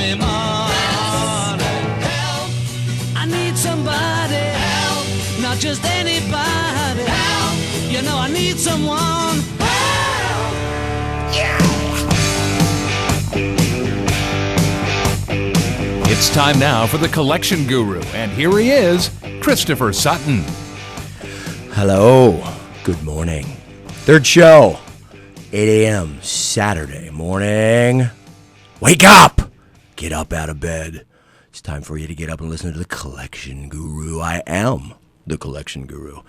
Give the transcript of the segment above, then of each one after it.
early morning. Help! I need somebody. Help! Not just anybody. Help! You know I need someone. Help! Yeah! It's time now for the Collection Guru, and here he is, Christopher Sutton. Hello. Good morning. Third show, 8 a.m. Saturday morning. Wake up! Get up out of bed. It's time for you to get up and listen to the Collection Guru. I am the Collection Guru.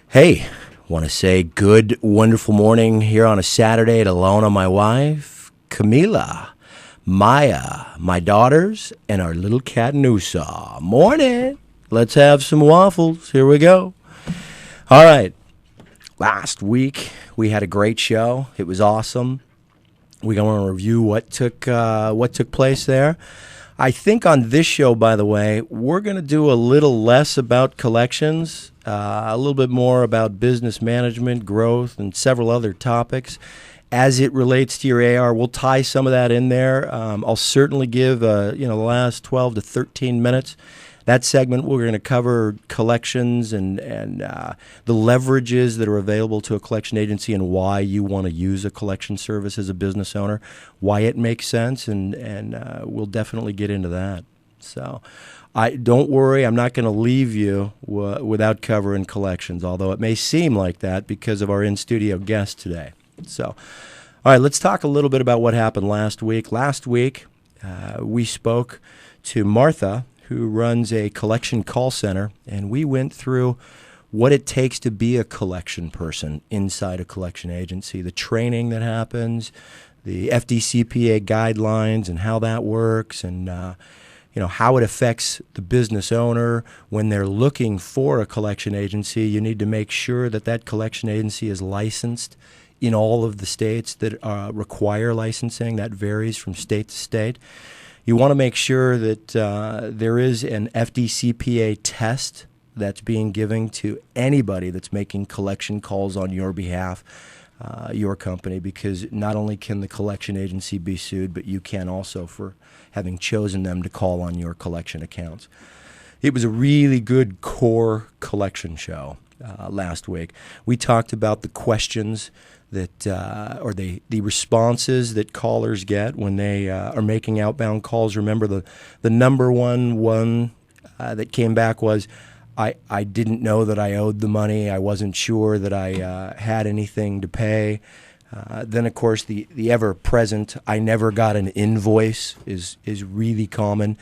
Hey, want to say good, wonderful morning here on a Saturday to Alona, my wife, Camila, Maya, my daughters, and our little cat Noosa. Morning. Let's have some waffles. Here we go. All right. Last week we had a great show. It was awesome. We're going to review what took place there. I think on this show, by the way, we're going to do a little less about collections, a little bit more about business management, growth, and several other topics. As it relates to your AR, we'll tie some of that in there. I'll certainly give the last 12 to 13 minutes. That segment, we're going to cover collections and the leverages that are available to a collection agency and why you want to use a collection service as a business owner, why it makes sense, and we'll definitely get into that. So don't worry, I'm not going to leave you without covering collections, although it may seem like that because of our in-studio guest today. So, all right, let's talk a little bit about what happened last week. Last week, we spoke to Martha, who runs a collection call center, and we went through what it takes to be a collection person inside a collection agency, the training that happens, the FDCPA guidelines and how that works, and how it affects the business owner when they're looking for a collection agency. You need to make sure that that collection agency is licensed in all of the states that require licensing. That varies from state to state. You want to make sure that there is an FDCPA test that's being given to anybody that's making collection calls on your behalf, your company, because not only can the collection agency be sued, but you can also for having chosen them to call on your collection accounts. It was a really good core collection show last week. We talked about the questions that or the responses that callers get when they are making outbound calls. Remember, the number one that came back was, I didn't know that I owed the money. I wasn't sure that I had anything to pay. Then, of course, the ever-present, I never got an invoice is really common.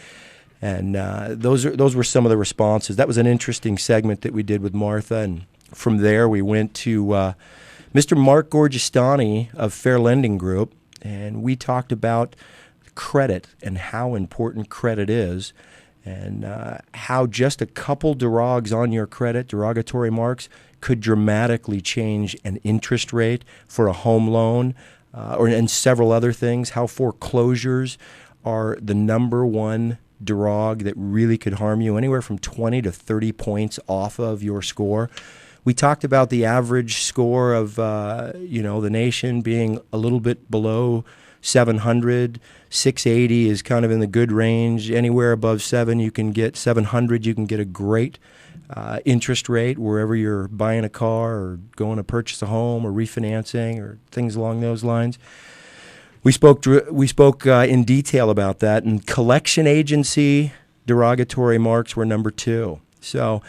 And those were some of the responses. That was an interesting segment that we did with Martha. And from there, we went to Mr. Mark Gorgistani of Fair Lending Group, and we talked about credit and how important credit is, and how just a couple derogs on your credit, derogatory marks, could dramatically change an interest rate for a home loan and several other things, how foreclosures are the number one derog that really could harm you, anywhere from 20 to 30 points off of your score. We talked about the average score of the nation being a little bit below 700. 680 is kind of in the good range. Anywhere above 700, you can get a great interest rate wherever you're buying a car or going to purchase a home or refinancing or things along those lines. We spoke in detail about that, and collection agency derogatory marks were number 2. So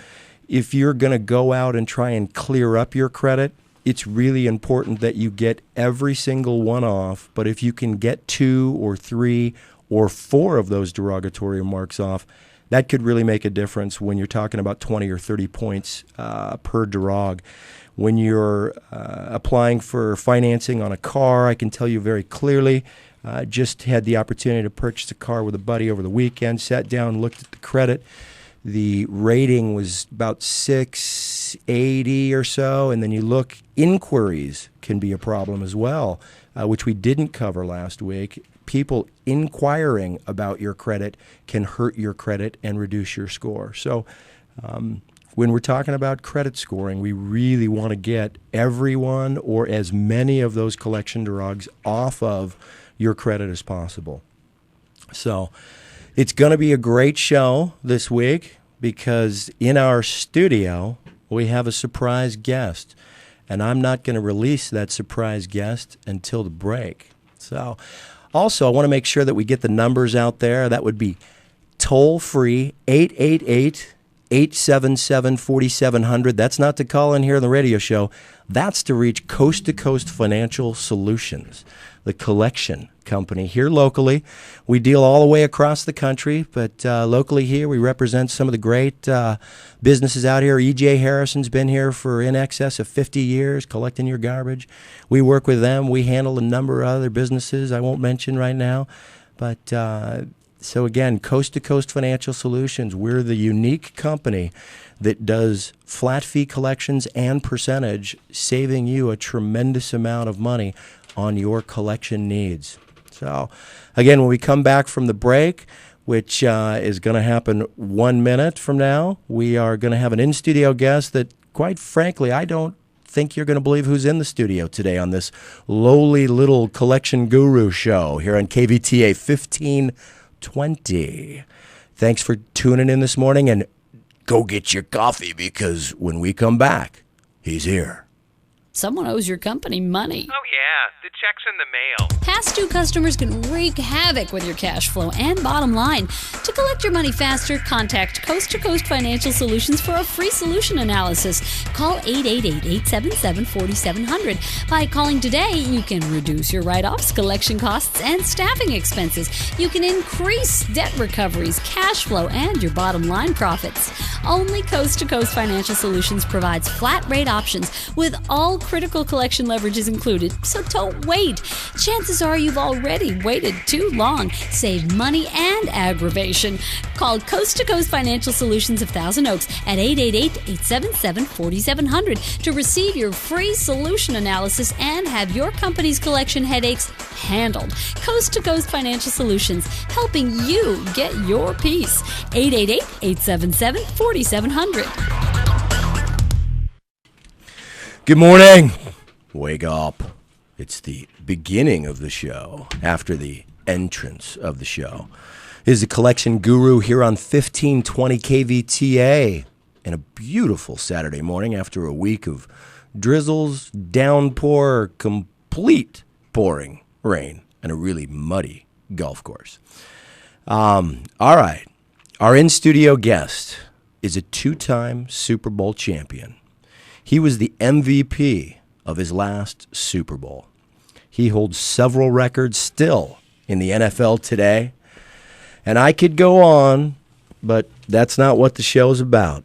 if you're going to go out and try and clear up your credit, it's really important that you get every single one off. But if you can get 2 or 3 or 4 of those derogatory marks off, that could really make a difference when you're talking about 20 or 30 points per derog. When you're applying for financing on a car, I can tell you very clearly, just had the opportunity to purchase a car with a buddy over the weekend, sat down, looked at the credit. The rating was about 680 or so, and then you look, inquiries can be a problem as well, which we didn't cover last week. People inquiring about your credit can hurt your credit and reduce your score. So when we're talking about credit scoring, we really want to get everyone or as many of those collection derogs off of your credit as possible. So it's going to be a great show this week because in our studio we have a surprise guest. And I'm not going to release that surprise guest until the break. So also I want to make sure that we get the numbers out there. That would be toll-free 888-877-4700. That's not to call in here on the radio show. That's to reach Coast to Coast Financial Solutions, the collection company here locally. We deal all the way across the country, but locally here we represent some of the great businesses out here. E.J. Harrison's been here for in excess of 50 years collecting your garbage. We work with them. We handle a number of other businesses I won't mention right now. But so again, Coast to Coast Financial Solutions, we're the unique company that does flat fee collections and percentage, saving you a tremendous amount of money on your collection needs. So, again, when we come back from the break, which is going to happen 1 minute from now, we are going to have an in-studio guest that, quite frankly, I don't think you're going to believe who's in the studio today on this lowly little collection guru show here on KVTA 1520. Thanks for tuning in this morning, and go get your coffee because when we come back, he's here. Someone owes your company money. Oh, yeah. The check's in the mail. Past due customers can wreak havoc with your cash flow and bottom line. To collect your money faster, contact Coast to Coast Financial Solutions for a free solution analysis. Call 888-877-4700. By calling today, you can reduce your write-offs, collection costs, and staffing expenses. You can increase debt recoveries, cash flow, and your bottom line profits. Only Coast to Coast Financial Solutions provides flat rate options with all critical collection leverages included, so don't wait. Chances are you've already waited too long. Save money and aggravation. Call Coast to Coast Financial Solutions of Thousand Oaks at 888-877-4700 to receive your free solution analysis and have your company's collection headaches handled. Coast to Coast Financial Solutions, helping you get your piece. 888-877-4700. Good morning. Wake up. It's the beginning of the show after the entrance of the show. This is the collection guru here on 1520 KVTA and a beautiful Saturday morning after a week of drizzles, downpour, complete pouring rain, and a really muddy golf course. All right. Our in-studio guest is a two-time Super Bowl champion. He was the MVP of his last Super Bowl. He holds several records still in the NFL today. And I could go on, but that's not what the show's about.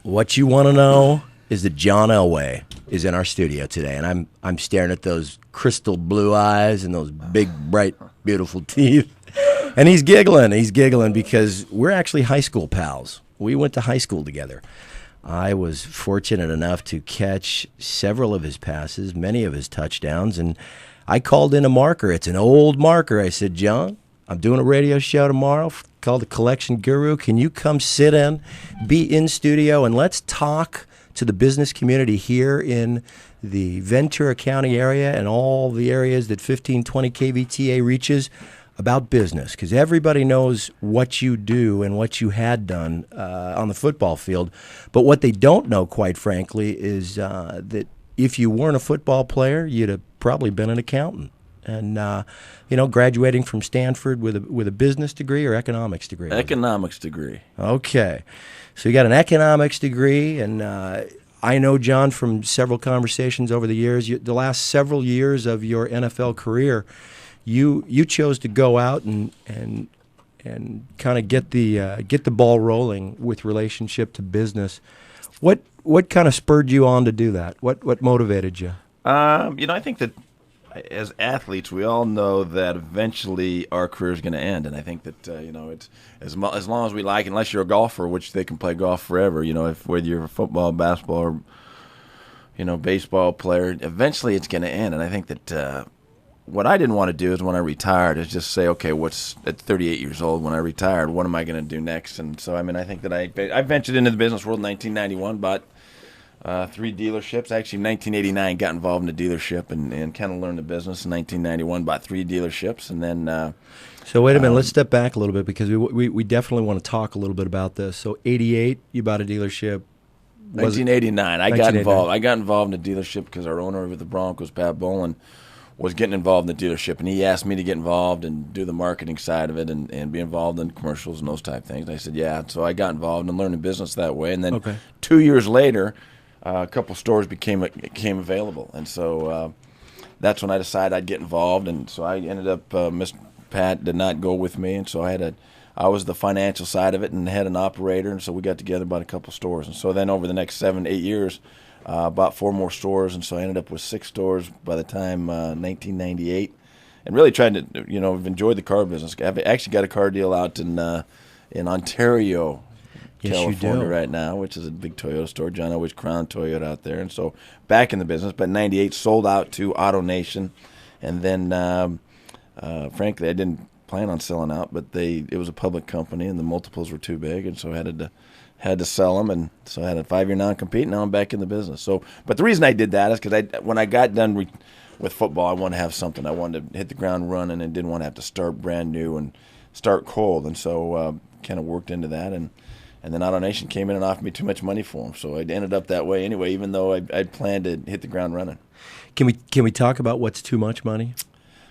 What you want to know is that John Elway is in our studio today, and I'm staring at those crystal blue eyes and those big, bright, beautiful teeth. And he's giggling. He's giggling because we're actually high school pals. We went to high school together. I was fortunate enough to catch several of his passes, many of his touchdowns, and I called in a marker. It's an old marker. I said, John, I'm doing a radio show tomorrow called The Collection Guru. Can you come sit in, be in studio, and let's talk to the business community here in the Ventura County area and all the areas that 1520 KVTA reaches about business, because everybody knows what you do and what you had done on the football field. But what they don't know, quite frankly, is that if you weren't a football player, you'd have probably been an accountant. And, graduating from Stanford with a business degree or economics degree? Economics degree. Okay. So you got an economics degree, and I know, John, from several conversations over the years, the last several years of your NFL career, you chose to go out and kind of get the ball rolling with relationship to business. What kind of spurred you on to do that? What motivated you? I think that as athletes, we all know that eventually our career is going to end, and I think that it's as long as we like, unless you're a golfer, which they can play golf forever. Whether you're a football, basketball, or baseball player, eventually it's going to end. And I think that what I didn't want to do is when I retired is just say, okay, at 38 years old when I retired, what am I going to do next? And so I think that I ventured into the business world in 1991, bought 3 dealerships. Actually, in 1989, got involved in a dealership and kind of learned the business. In 1991, bought 3 dealerships, and then. So wait a minute. Let's step back a little bit because we definitely want to talk a little bit about this. So 88, you bought a dealership. 1989, I got involved. I got involved in a dealership because our owner of the Broncos, Pat Bolin, was getting involved in the dealership, and he asked me to get involved and do the marketing side of it and be involved in commercials and those type of things. And I said, yeah. So I got involved and learned the business that way. And then 2 years later, a couple stores became available, and so that's when I decided I'd get involved. And so I ended up, Mr. Pat did not go with me, and so I was the financial side of it and had an operator, and so we got together, bought a couple stores. And so then over the next 7-8 years, bought 4 more stores, and so I ended up with 6 stores by the time 1998, and really tried to, I've enjoyed the car business. I've actually got a car deal out in Ontario, California right now, which is a big Toyota store. John always Crown Toyota out there, and so back in the business. But in 98, sold out to AutoNation, and then frankly, I didn't plan on selling out, but it was a public company, and the multiples were too big, and so I had to sell them, and so I had a 5-year non-compete. Now I'm back in the business. So, but the reason I did that is because when I got done with football, I wanted to have something. I wanted to hit the ground running and didn't want to have to start brand new and start cold, and so kind of worked into that, and then AutoNation came in and offered me too much money for them, so I ended up that way anyway, even though I'd planned to hit the ground running. Can we talk about what's too much money?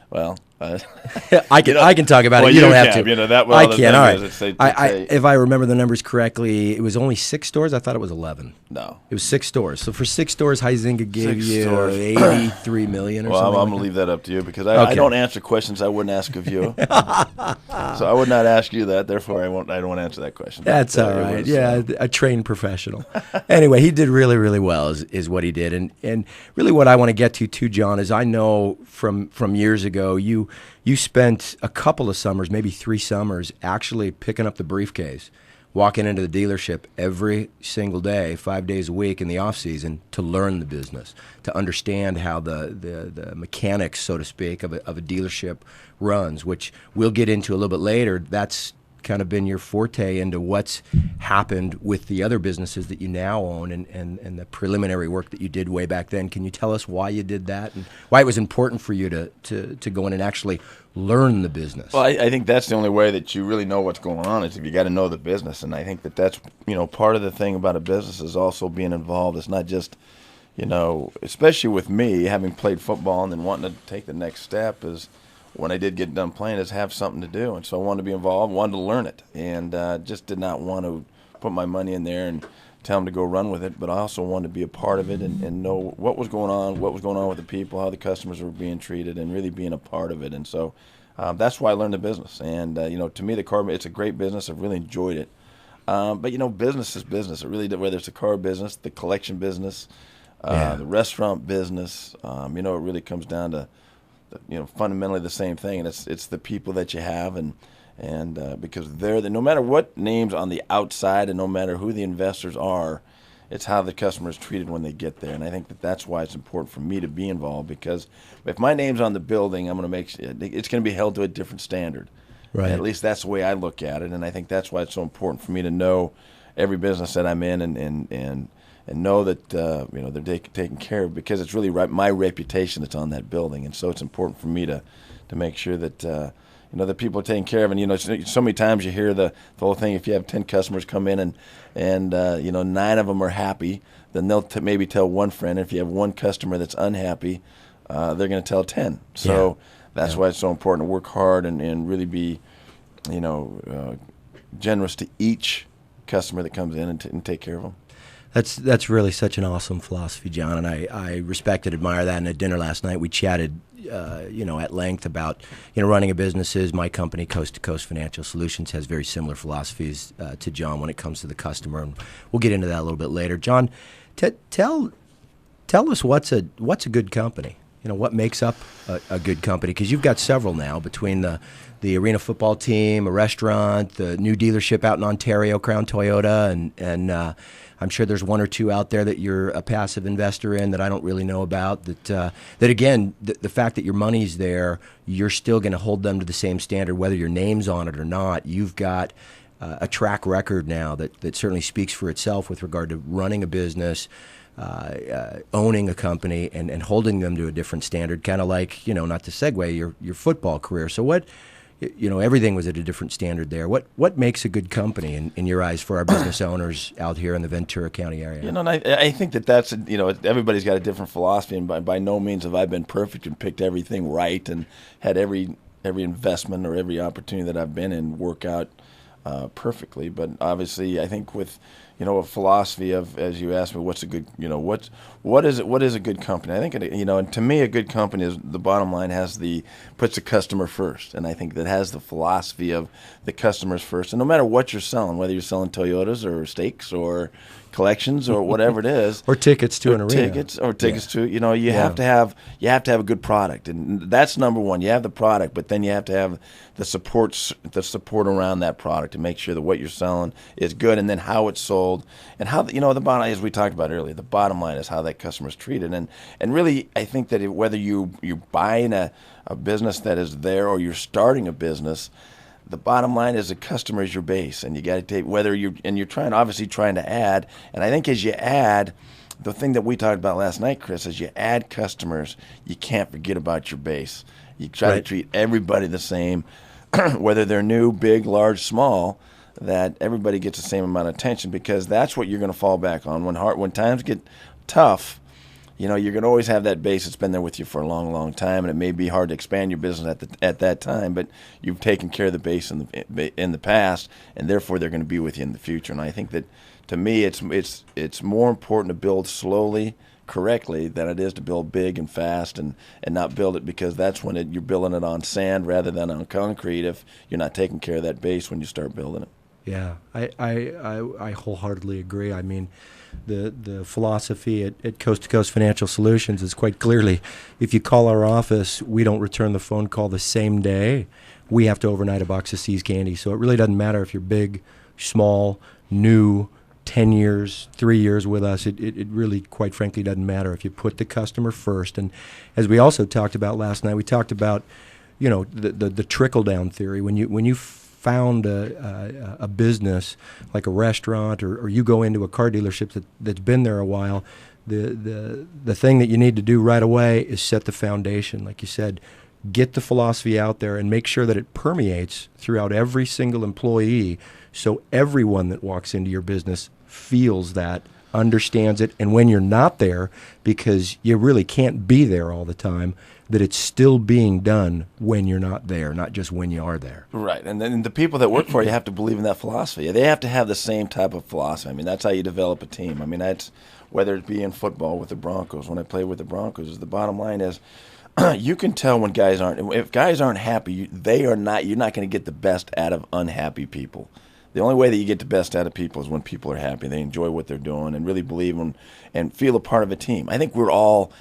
Well, I can talk about it. You don't have to. That I can. All right. If I remember the numbers correctly, it was only 6 stores. I thought it was 11. No, it was 6 stores. So for 6 stores, Huizinga gave you $83 million or something. Well, I'm going to leave that up to you because I don't answer questions I wouldn't ask of you. So I would not ask you that. Therefore, I don't want to answer that question. That's all right. A trained professional. Anyway, he did really, really well. Is what he did, and really what I want to get to too, John, is I know from years ago you spent a couple of summers, maybe 3 summers, actually picking up the briefcase, walking into the dealership every single day, 5 days a week in the off season to learn the business, to understand how the mechanics, so to speak, of a dealership runs, which we'll get into a little bit later. That's kind of been your forte into what's happened with the other businesses that you now own and the preliminary work that you did way back then. Can you tell us why you did that and why it was important for you to go in and actually learn the business? Well, I think that's the only way that you really know what's going on is if you got to know the business. And I think that's part of the thing about a business is also being involved. It's not just, especially with me, having played football and then wanting to take the next step is when I did get done playing is have something to do. And so I wanted to be involved, wanted to learn it, and just did not want to put my money in there and tell them to go run with it. But I also wanted to be a part of it and know what was going on with the people, how the customers were being treated, and really being a part of it. And so that's why I learned the business. And, to me, the car, it's a great business. I've really enjoyed it. But, business is business. It really, whether it's the car business, the collection business, the restaurant business, it really comes down to, fundamentally the same thing, and it's the people that you have, and because no matter what names on the outside, and no matter who the investors are, it's how the customer is treated when they get there. And I think that's why it's important for me to be involved, because if my name's on the building, I'm going to make it's going to be held to a different standard. Right. At least that's the way I look at it, and I think that's why it's so important for me to know every business that I'm in and know that they're taken care of, because it's really my reputation that's on that building, and so it's important for me to make sure that the people are taken care of. And so many times you hear the whole thing: if you have 10 customers come in and 9 of them are happy, then they'll maybe tell one friend. If you have one customer that's unhappy, they're going to tell 10. So that's why it's so important to work hard and really be generous to each customer that comes in and take care of them. That's really such an awesome philosophy, John, and I respect and admire that. And at dinner last night, we chatted, at length about, running a business. My company, Coast to Coast Financial Solutions, has very similar philosophies to John when it comes to the customer, and we'll get into that a little bit later. John, tell us what's a good company. What makes up a good company? Because you've got several now, between the arena football team, a restaurant, the new dealership out in Ontario, Crown Toyota, and I'm sure there's 1 or 2 out there that you're a passive investor in that I don't really know about. That again, the fact that your money's there, you're still going to hold them to the same standard, whether your name's on it or not. You've got a track record now that certainly speaks for itself with regard to running a business, owning a company and holding them to a different standard, kind of like, not to segue your football career. So everything was at a different standard there. What makes a good company in your eyes for our business owners out here in the Ventura County area? And I think that's, everybody's got a different philosophy, and by no means have I been perfect and picked everything right and had every investment or every opportunity that I've been in work out perfectly. But obviously, I think with a philosophy of, as you asked me, what's a good, what is a good company? I think and to me, a good company is, the bottom line, puts the customer first, and I think that has the philosophy of the customers first. And no matter what you're selling, whether you're selling Toyotas or steaks or collections or whatever it is, or tickets to an arena, tickets to, you have to have a good product, and that's number one. You have the product, but then you have to have the support around that product to make sure that what you're selling is good, and then how it's sold, and how the bottom, as we talked about earlier, the bottom line is how that customer is treated. And really, I think that whether you're buying a business that is there or you're starting a business, the bottom line is the customer is your base, and you got to take you're trying to add. And I think as you add, the thing that we talked about last night, Chris, as you add customers, you can't forget about your base. You try to treat everybody the same, whether they're new, big, large, small, that everybody gets the same amount of attention, because that's what you're going to fall back on when times get tough. You're going to always have that base that's been there with you for a long, long time, and it may be hard to expand your business at that time, but you've taken care of the base in the past, and therefore they're going to be with you in the future. And I think that, to me, it's more important to build slowly, correctly, than it is to build big and fast and not build it, because that's when you're building it on sand rather than on concrete if you're not taking care of that base when you start building it. Yeah, I wholeheartedly agree. I mean, the philosophy at Coast to Coast Financial Solutions is quite clearly, if you call our office, we don't return the phone call the same day. We have to overnight a box of See's candy. So it really doesn't matter if you're big, small, new, 10 years, 3 years with us. It really, quite frankly, doesn't matter if you put the customer first. And as we also talked about last night, we talked about, the trickle-down theory. When you found a business like a restaurant, or you go into a car dealership that's been there a while, the thing that you need to do right away is set the foundation. Like you said, get the philosophy out there and make sure that it permeates throughout every single employee, so everyone that walks into your business feels that, understands it, and when you're not there, because you really can't be there all the time, that it's still being done when you're not there, not just when you are there. Right, and then the people that work for you have to believe in that philosophy. They have to have the same type of philosophy. I mean, that's how you develop a team. I mean, that's whether it be in football with the Broncos. When I play with the Broncos, the bottom line is, you can tell when guys aren't. If guys aren't happy, you're not going to get the best out of unhappy people. The only way that you get the best out of people is when people are happy, they enjoy what they're doing, and really believe in and feel a part of a team. I think we're all,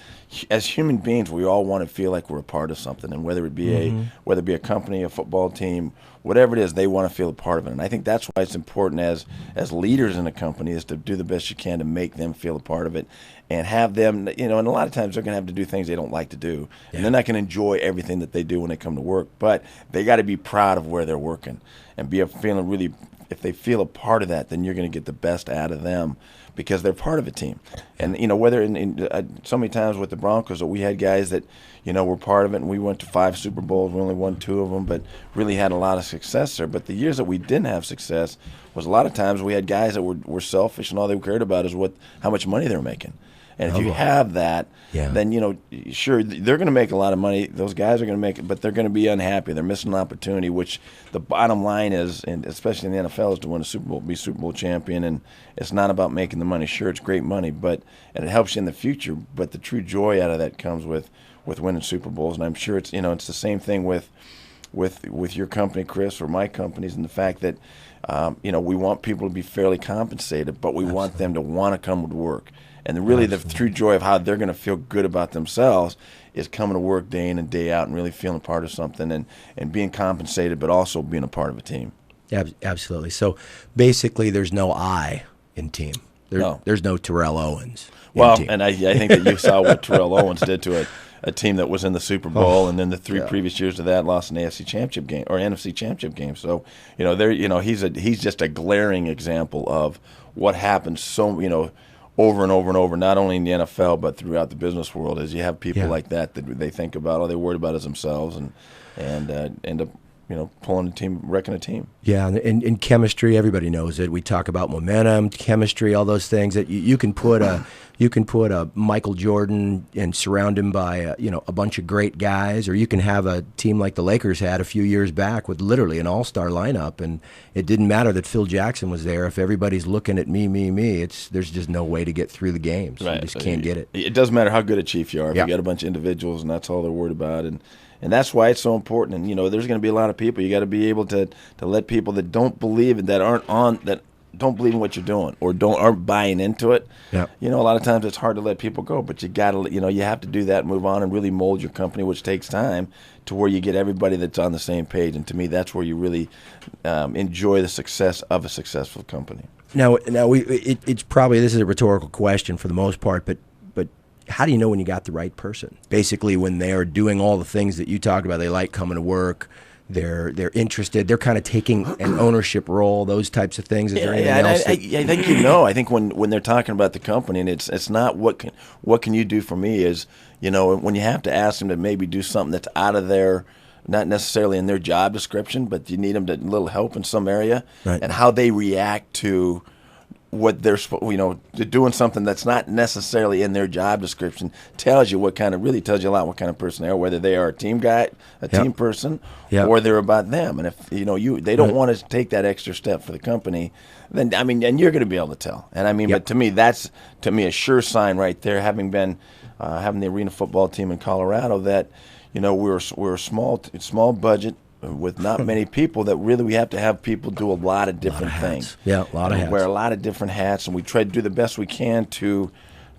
as human beings, we all want to feel like we're a part of something, and whether it be a company, a football team, whatever it is, they want to feel a part of it. And I think that's why it's important as leaders in a company is to do the best you can to make them feel a part of it, and have them, and a lot of times they're going to have to do things they don't like to do, and they're not going to enjoy everything that they do when they come to work, but they got to be proud of where they're working and be feeling really. If they feel a part of that, then you're going to get the best out of them, because they're part of a team. And whether so many times with the Broncos, we had guys that were part of it, and we went to 5 Super Bowls. We only won 2 of them, but really had a lot of success there. But the years that we didn't have success was a lot of times we had guys that were selfish, and all they cared about is how much money they're making. And if you have that, then, sure, they're going to make a lot of money. Those guys are going to make it, but they're going to be unhappy. They're missing an opportunity, which the bottom line is, and especially in the NFL, is to win a Super Bowl, be Super Bowl champion. And it's not about making the money. Sure, it's great money, and it helps you in the future. But the true joy out of that comes with winning Super Bowls. And I'm sure it's the same thing with your company, Chris, or my companies, and the fact that we want people to be fairly compensated, but we want them to want to come to work. And the true joy of how they're going to feel good about themselves is coming to work day in and day out and really feeling part of something and being compensated, but also being a part of a team. Absolutely. So basically there's no I in team. There's no Terrell Owens. Well, and I think that you saw what Terrell Owens did to a team that was in the Super Bowl, and then the 3 previous years of that lost an AFC Championship game or NFC Championship game. So, he's just a glaring example of what happens. So, over and over and over, not only in the NFL but throughout the business world, is you have people Yeah. like that they think about, all they worried about is themselves, and end up pulling a team, wrecking a team. Yeah, and in chemistry, everybody knows it. We talk about momentum, chemistry, all those things that you can put a Michael Jordan and surround him by a bunch of great guys, or you can have a team like the Lakers had a few years back with literally an all-star lineup, and it didn't matter that Phil Jackson was there. If everybody's looking at me, there's just no way to get through the games. Right. You just can't get it. It doesn't matter how good a chief you are. If Yeah. you got a bunch of individuals and that's all they're worried about, and that's why it's so important. And there's going to be a lot of people. You got to be able to let people that don't believe it, that don't believe in what you're doing, or aren't buying into it. Yeah. A lot of times it's hard to let people go, but you got to, you have to do that and move on and really mold your company, which takes time, to where you get everybody that's on the same page. And to me, that's where you really enjoy the success of a successful company. Now it's probably, this is a rhetorical question for the most part, but how do you know when you got the right person? Basically, when they are doing all the things that you talked about, they like coming to work, they're interested, they're kind of taking an ownership role, those types of things. Is there anything else? I think I think when they're talking about the company, and it's not what can you do for me, is when you have to ask them to maybe do something that's out of their, not necessarily in their job description, but you need them to a little help in some area, Right. and how they react to what they're doing something that's not necessarily in their job description tells you really tells you a lot what kind of person they are, whether they are a team guy, team person, or they're about them. And if they don't want to take that extra step for the company, then and you're going to be able to tell. And but to me, that's a sure sign right there. Having been having the arena football team in Colorado, that we're a small budget, with not many people, that really we have to have people do a lot of different things. Yeah, a lot of hats. Wear a lot of different hats, and we try to do the best we can to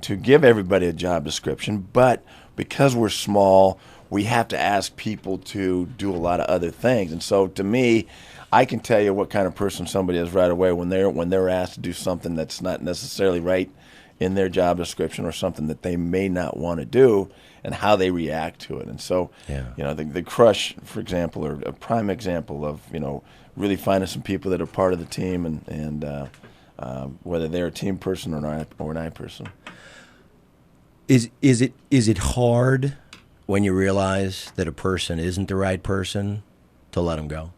give everybody a job description. But because we're small, we have to ask people to do a lot of other things. And so, to me, I can tell you what kind of person somebody is right away when they're asked to do something that's not necessarily right in their job description, or something that they may not want to do, and how they react to it. And so, the Crush, for example, are a prime example of, really finding some people that are part of the team, and whether they're a team person or an eye person. Is it hard when you realize that a person isn't the right person to let them go?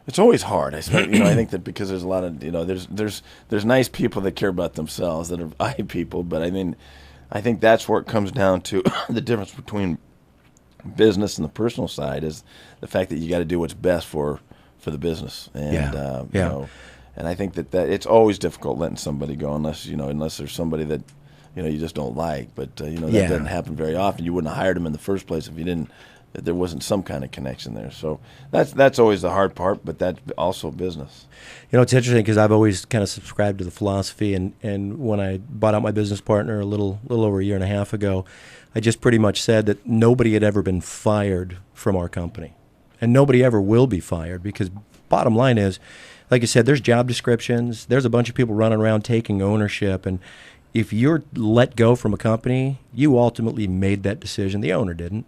It's always hard. I think that because there's a lot of, there's nice people that care about themselves, that are eye people, but I think that's where it comes down to the difference between business and the personal side, is the fact that you got to do what's best for the business. And and I think that it's always difficult letting somebody go, unless there's somebody that you just don't like. But that doesn't happen very often. You wouldn't have hired them in the first place if there wasn't some kind of connection there. So that's always the hard part, but that's also business. It's interesting because I've always kind of subscribed to the philosophy, and when I bought out my business partner a little over a year and a half ago, I just pretty much said that nobody had ever been fired from our company, and nobody ever will be fired, because bottom line is, like I said, there's job descriptions, there's a bunch of people running around taking ownership, and if you're let go from a company, you ultimately made that decision. The owner didn't.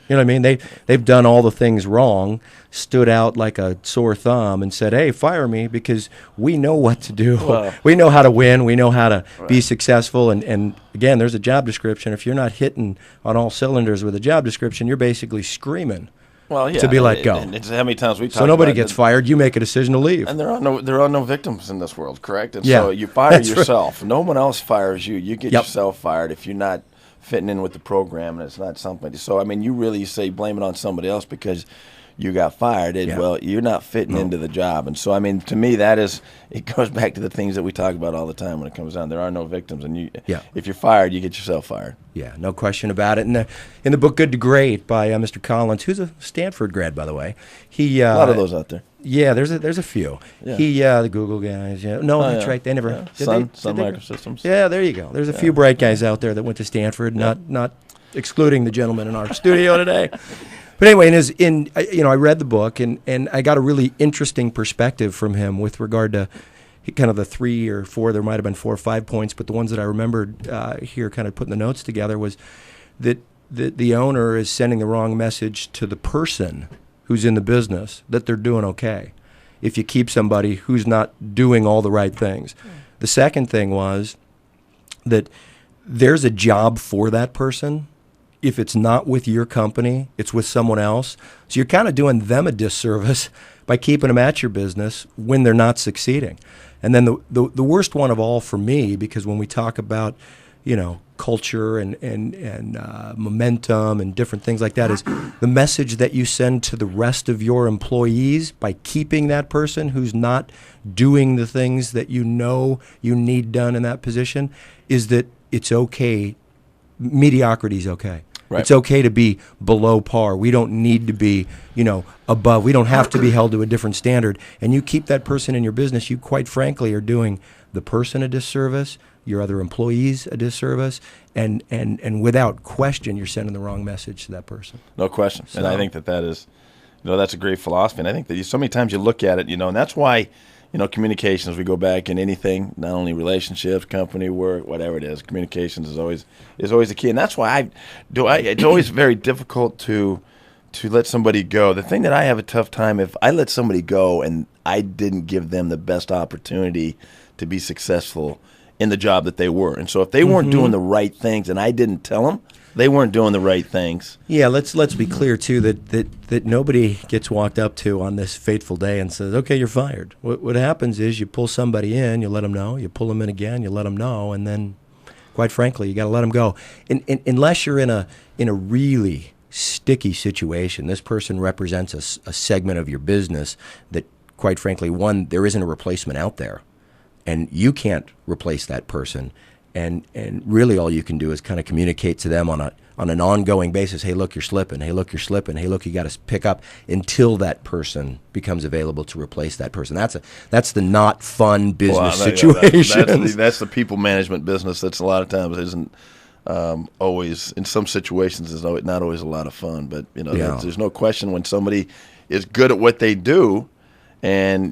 You know what I mean? They've done all the things wrong, stood out like a sore thumb, and said, "Hey, fire me, because we know what to do. Well, we know how to win. We know how to be successful." And again, there's a job description. If you're not hitting on all cylinders with a job description, you're basically screaming to be let go. And it's how many times we talk So nobody about gets fired. You make a decision to leave. And there are no victims in this world, correct? And Yeah, so you fire that's right. yourself. No one else fires you. You get Yep. yourself fired if you're not fitting in with the program, and it's not somebody. So you really say blame it on somebody else because you got fired. Well, you're not fitting into the job. And so to me, it goes back to the things that we talk about all the time when it comes down. There are no victims, and if you're fired, you get yourself fired. Yeah, no question about it. In the book Good to Great by Mr. Collins, who's a Stanford grad, by the way, A lot of those out there. Yeah, there's a few. Yeah. The Google guys. Yeah, no, that's right. They never. Yeah. Did Sun they? Microsystems. Yeah, there you go. There's a few bright guys out there that went to Stanford. Not excluding the gentleman in our studio today. But anyway, I read the book and I got a really interesting perspective from him with regard to kind of the 3 or 4. There might have been 4 or 5 points, but the ones that I remembered here, kind of putting the notes together, was that the owner is sending the wrong message to the person who's in the business that they're doing okay if you keep somebody who's not doing all the right things. The second thing was that there's a job for that person. If it's not with your company, it's with someone else. So you're kind of doing them a disservice by keeping them at your business when they're not succeeding. And then the worst one of all for me, because when we talk about, culture and momentum and different things like that, is the message that you send to the rest of your employees by keeping that person who's not doing the things that you need done in that position, is that it's okay. Mediocrity is okay. Right. It's okay to be below par. We don't need to be, above. We don't have to be held to a different standard. And you keep that person in your business, you quite frankly are doing the person a disservice, your other employees a disservice, and without question, you're sending the wrong message to that person. No question. So, and I think that is, that's a great philosophy. And I think that so many times you look at it, and that's why, communications, we go back in anything, not only relationships, company, work, whatever it is, communications is always the key. And that's why it's always very difficult to let somebody go. The thing that I have a tough time, if I let somebody go and I didn't give them the best opportunity to be successful in the job that they were. And so if they weren't doing the right things and I didn't tell them, they weren't doing the right things. Yeah, let's be clear too that nobody gets walked up to on this fateful day and says, "Okay, you're fired." What happens is you pull somebody in, you let them know. You pull them in again, you let them know, and then, quite frankly, you got to let them go. Unless you're in a really sticky situation, this person represents a segment of your business that, quite frankly, one, there isn't a replacement out there, and you can't replace that person. And really all you can do is kind of communicate to them on an ongoing basis. Hey, look, you're slipping. Hey, look, you're slipping. Hey, look, you got to pick up until that person becomes available to replace that person. That's the not fun business situation. That's the people management business. That's a lot of times isn't always, in some situations, is not always a lot of fun. But there's no question when somebody is good at what they do, and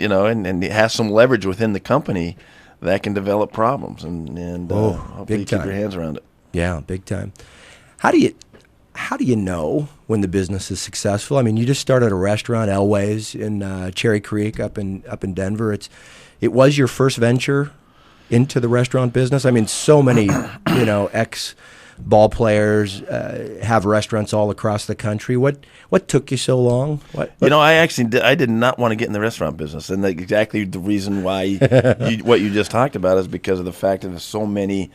has some leverage within the company, that can develop problems, and hopefully you keep your hands around it. Yeah, big time. How do you know when the business is successful? I mean, you just started a restaurant, Elway's, in Cherry Creek up in Denver. It was your first venture into the restaurant business. I mean, so many ex ball players have restaurants all across the country. What took you so long? I did not want to get in the restaurant business, and exactly the reason why what you just talked about is because of the fact that there's so many,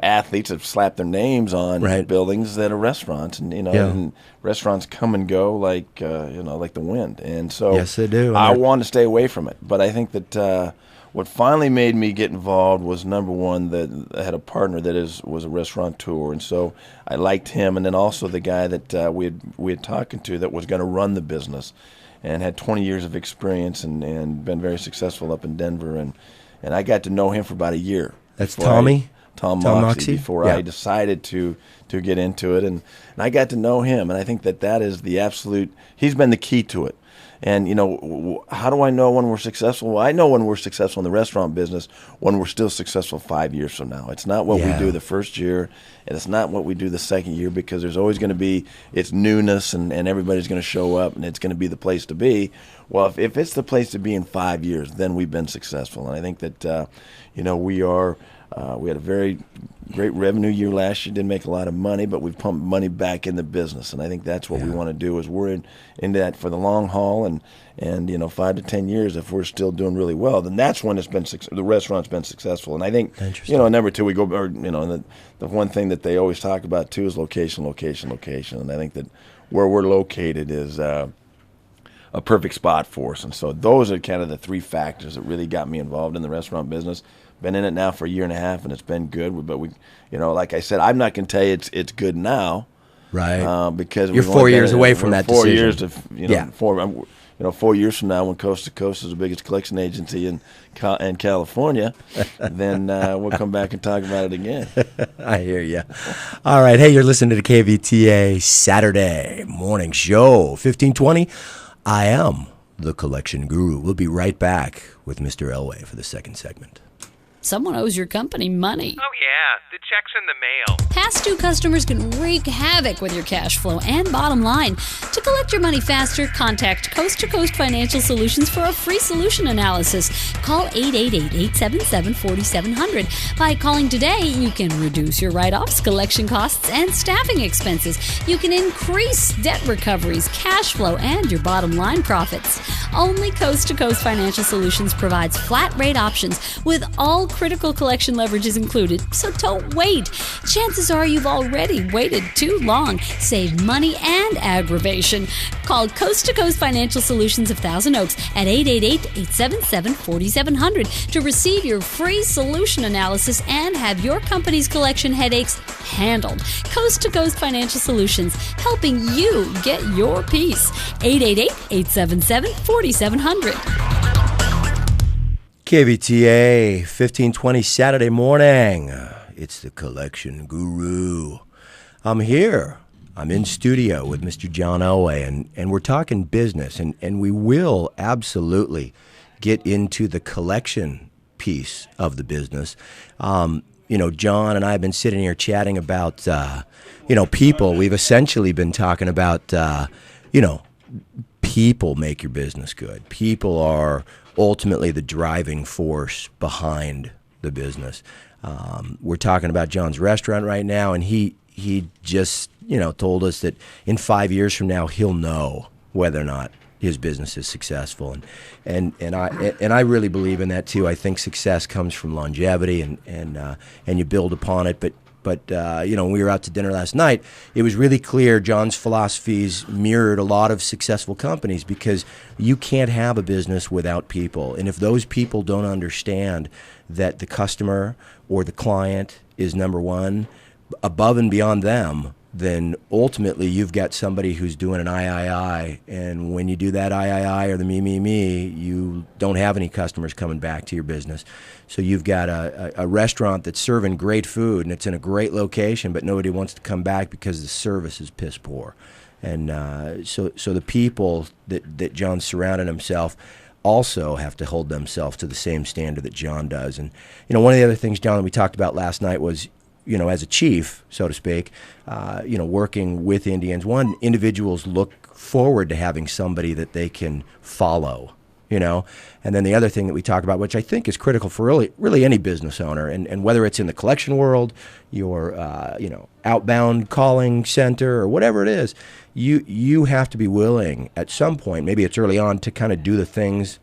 athletes have slapped their names on buildings that are restaurants, and and restaurants come and go like the wind, and so yes, they do. I wanted to stay away from it, but I think that. What finally made me get involved was, number one, that I had a partner that was a restaurateur, and so I liked him, and then also the guy that we had talking to that was going to run the business, and had 20 years of experience and been very successful up in Denver, and I got to know him for about a year. That's Tommy? Tom Moxie, before I decided to get into it, and I got to know him, and I think that is the absolute. He's been the key to it. And, how do I know when we're successful? Well, I know when we're successful in the restaurant business when we're still successful 5 years from now. It's not what we do the first year, and it's not what we do the second year, because there's always going to be it's newness, and everybody's going to show up, and it's going to be the place to be. Well, if it's the place to be in 5 years, then we've been successful. And I think that, we are we had a very great revenue year last year. Didn't make a lot of money, but we've pumped money back in the business, and I think that's what we want to do. Is we're in that for the long haul, and 5 to 10 years. If we're still doing really well, then that's when the restaurant's been successful. And I think number two, we go, the one thing that they always talk about too is location. And I think that where we're located is a perfect spot for us. And so those are kind of the three factors that really got me involved in the restaurant business. Been in it now for a year and a half, and it's been good. But we, like I said, I'm not going to tell you it's good now, right? Because you're 4 years away from that decision. 4 years from now, when Coast to Coast is the biggest collection agency in California, then we'll come back and talk about it again. I hear you. All right, hey, you're listening to the KVTA Saturday morning show, 1520. I am the collection guru. We'll be right back with Mr. Elway for the second segment. someone owes your company money. Oh yeah, the check's in the mail. Past due customers can wreak havoc with your cash flow and bottom line. To collect your money faster, contact Coast to Coast Financial Solutions for a free solution analysis. Call 888-877-4700. By calling today, you can reduce your write-offs, collection costs, and staffing expenses. You can increase debt recoveries, cash flow, and your bottom line profits. Only Coast to Coast Financial Solutions provides flat rate options with all critical collection leverages included, so don't wait. Chances are you've already waited too long. Save money and aggravation. Call Coast to Coast Financial Solutions of Thousand Oaks at 888-877-4700 to receive your free solution analysis and have your company's collection headaches handled. Coast to Coast Financial Solutions, helping you get your piece. 888-877-4700. KVTA 1520 Saturday morning. It's the Collection Guru. I'm here. I'm in studio with Mr. John Elway, and we're talking business, and we will absolutely get into the collection piece of the business. John and I have been sitting here chatting about, people. We've essentially been talking about, people make your business good. People are ultimately the driving force behind the business. We're talking about John's restaurant right now, and he just told us that in 5 years from now he'll know whether or not his business is successful, and I really believe in that too. I think success comes from longevity, and you build upon it. But when we were out to dinner last night, it was really clear John's philosophies mirrored a lot of successful companies, because you can't have a business without people. And if those people don't understand that the customer or the client is number one, above and beyond them, then ultimately you've got somebody who's doing an I. And when you do that I or the me, you don't have any customers coming back to your business. So you've got a restaurant that's serving great food and it's in a great location, but nobody wants to come back because the service is piss poor. And so the people that John surrounded himself also have to hold themselves to the same standard that John does. And one of the other things, John, that we talked about last night was, as a chief, so to speak, working with Indians, individuals look forward to having somebody that they can follow, and then the other thing that we talked about, which I think is critical for really any business owner, and whether it's in the collection world, your outbound calling center, or whatever it is, you have to be willing at some point, maybe it's early on, to kind of do the things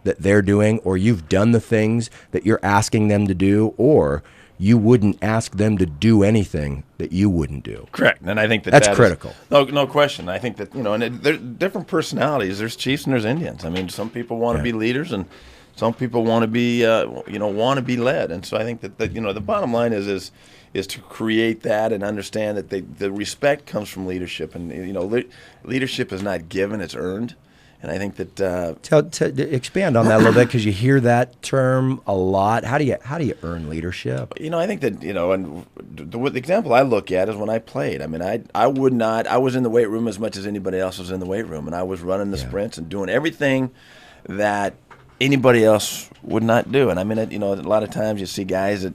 that they're doing, or you've done the things that you're asking them to do, or you wouldn't ask them to do anything that you wouldn't do. Correct, and I think that's critical. No question. I think that there's different personalities. There's chiefs and there's Indians. I mean, some people want to be leaders, and some people want to be led. And so I think that the bottom line is to create that and understand that the respect comes from leadership, and leadership is not given; it's earned. And I think that expand on that a little bit, because you hear that term a lot. How do you earn leadership? I think that and the example I look at is when I played. I mean, I was in the weight room as much as anybody else was in the weight room, and I was running the sprints and doing everything that anybody else would not do. And I mean, a lot of times you see guys that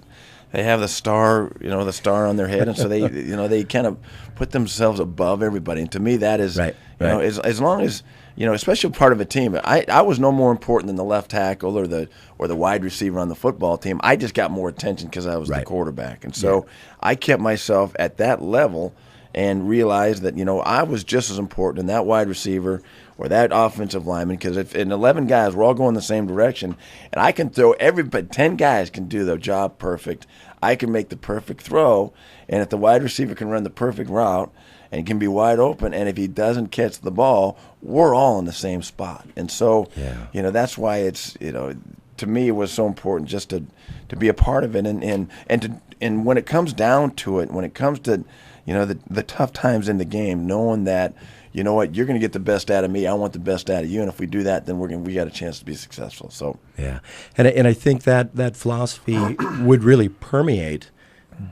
they have the star on their head, and so they they kind of put themselves above everybody. And to me, that is right. As long as especially part of a team. I was no more important than the left tackle or the wide receiver on the football team. I just got more attention because I was the quarterback, and so I kept myself at that level and realized that I was just as important in that wide receiver or that offensive lineman, because if in 11 guys we're all going the same direction, and I can throw 10 guys can do their job perfect. I can make the perfect throw, and if the wide receiver can run the perfect route and can be wide open, and if he doesn't catch the ball, we're all in the same spot. And so, that's why it's, to me, it was so important just to be a part of it, and when it comes down to it, when it comes to, the tough times in the game, knowing that, you're going to get the best out of me, I want the best out of you, and if we do that, then we got a chance to be successful. So and I think that philosophy would really permeate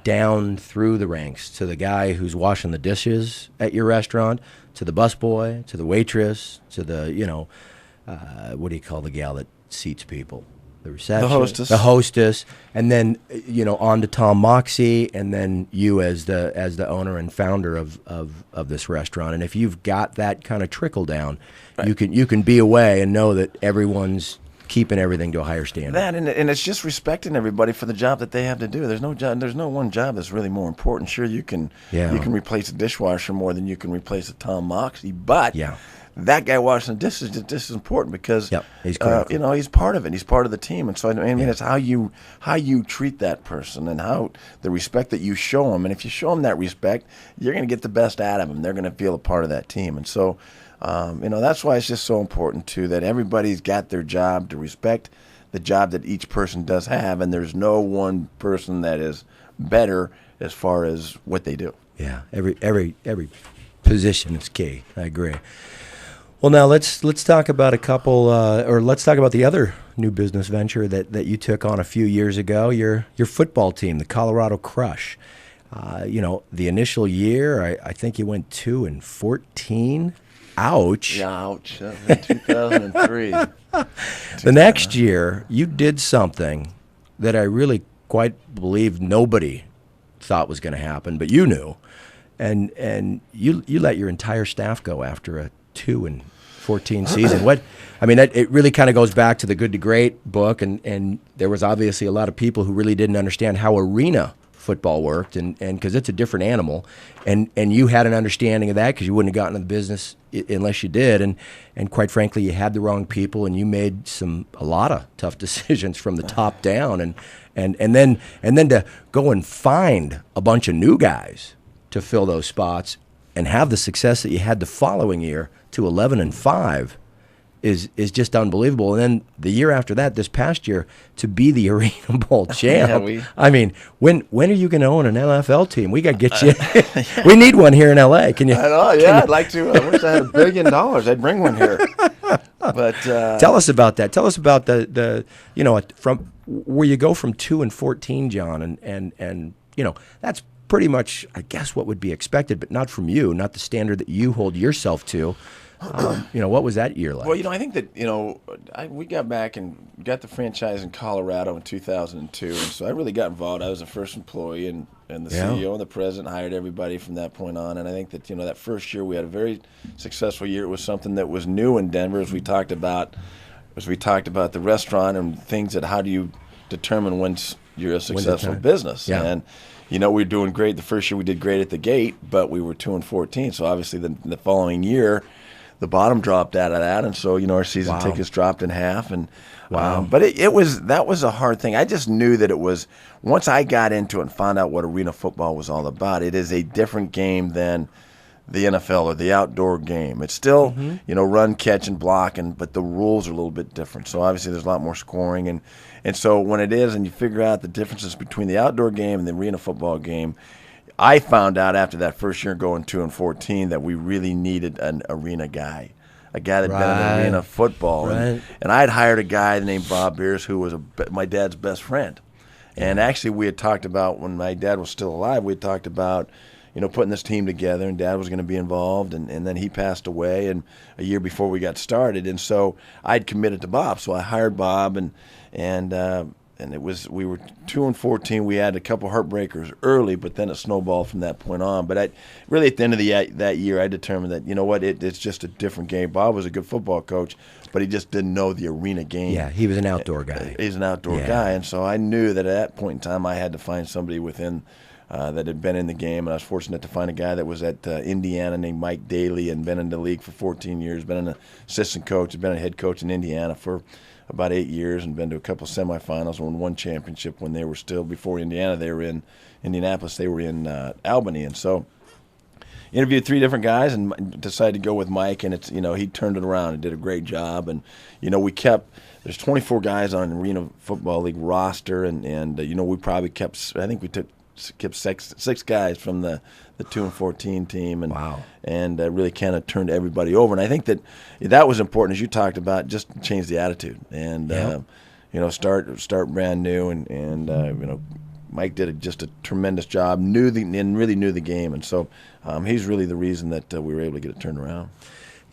down through the ranks, to the guy who's washing the dishes at your restaurant, to the busboy, to the waitress, to the what do you call the gal that seats people? the reception, the hostess, and then on to Tom Moxie, and then you as the owner and founder of this restaurant. And if you've got that kind of trickle down, right, you can be away and know that everyone's keeping everything to a higher standard. That and it's just respecting everybody for the job that they have to do. There's no one job that's really more important. Sure, you can replace a dishwasher more than you can replace a Tom Moxie, but that guy washing the dishes is important because he's he's part of it. He's part of the team, and so I mean it's how you treat that person and how the respect that you show them. And if you show them that respect, you're going to get the best out of them. They're going to feel a part of that team, and so that's why it's just so important too that everybody's got their job, to respect the job that each person does have, and there's no one person that is better as far as what they do. Yeah, every position is key. I agree. Well, now let's talk about a couple, or let's talk about the other new business venture that you took on a few years ago. Your football team, the Colorado Crush. The initial year, I think you went 2-14. Ouch. Yeah, ouch. That was in 2003. The next year, you did something that I really quite believe nobody thought was going to happen, but you knew, and you let your entire staff go after a 2-14 season. It really kind of goes back to the Good to Great book, and there was obviously a lot of people who really didn't understand how arena football worked, and because it's a different animal, and you had an understanding of that because you wouldn't have gotten into the business unless you did, and quite frankly, you had the wrong people, and you made a lot of tough decisions from the top down, and then to go and find a bunch of new guys to fill those spots and have the success that you had the following year to 11-5 is just unbelievable. And then the year after that, this past year, to be the Arena Bowl champ. When are you going to own an NFL team? We got to get you. We need one here in LA. Can you? I know. Yeah, I'd like to. I wish I had $1 billion. I'd bring one here. But tell us about that. Tell us about the from where you go from 2-14, John, and that's pretty much, I guess, what would be expected, but not from you, not the standard that you hold yourself to. What was that year like? Well, I think that, we got back and got the franchise in Colorado in 2002, and so I really got involved. I was the first employee, and the CEO and the president hired everybody from that point on, and I think that, that first year we had a very successful year. It was something that was new in Denver, as we talked about the restaurant and things that how do you determine when you're a successful business. Yeah. And we were doing great. The first year we did great at the gate, but we were 2-14, so obviously the following year the bottom dropped out of that, and so our season tickets dropped in half. And but that was a hard thing. I just knew that it was, once I got into it and found out what arena football was all about, it is a different game than the NFL or the outdoor game. It's still run, catch, and block, but the rules are a little bit different. So obviously there's a lot more scoring, and so when it is, and you figure out the differences between the outdoor game and the arena football game, I found out after that first year going 2-14 that we really needed an arena guy, a guy that had been in arena football. Right. And I had hired a guy named Bob Beers, who was my dad's best friend. And actually we had talked about, when my dad was still alive, we had talked about putting this team together, and Dad was going to be involved, and then he passed away and a year before we got started. And so I'd committed to Bob. So I hired Bob, and we were 2-14. We had a couple heartbreakers early, but then it snowballed from that point on. But really at the end of that year, I determined that, it's just a different game. Bob was a good football coach, but he just didn't know the arena game. Yeah, he was an outdoor guy. He's an outdoor guy, and so I knew that at that point in time I had to find somebody within that had been in the game. And I was fortunate to find a guy that was at Indiana named Mike Daly, and been in the league for 14 years, been an assistant coach, had been a head coach in Indiana for about 8 years, and been to a couple semifinals, won one championship when they were still, before Indiana, they were in Indianapolis, they were in Albany. And so interviewed 3 different guys and decided to go with Mike, and it's he turned it around and did a great job. And there's 24 guys on the Arena Football League roster, and we probably kept 6 guys from the 2-14 team, and really kind of turned everybody over. And I think that was important, as you talked about, just change the attitude and start brand new. And Mike did just a tremendous job, really knew the game, and so he's really the reason that we were able to get it turned around.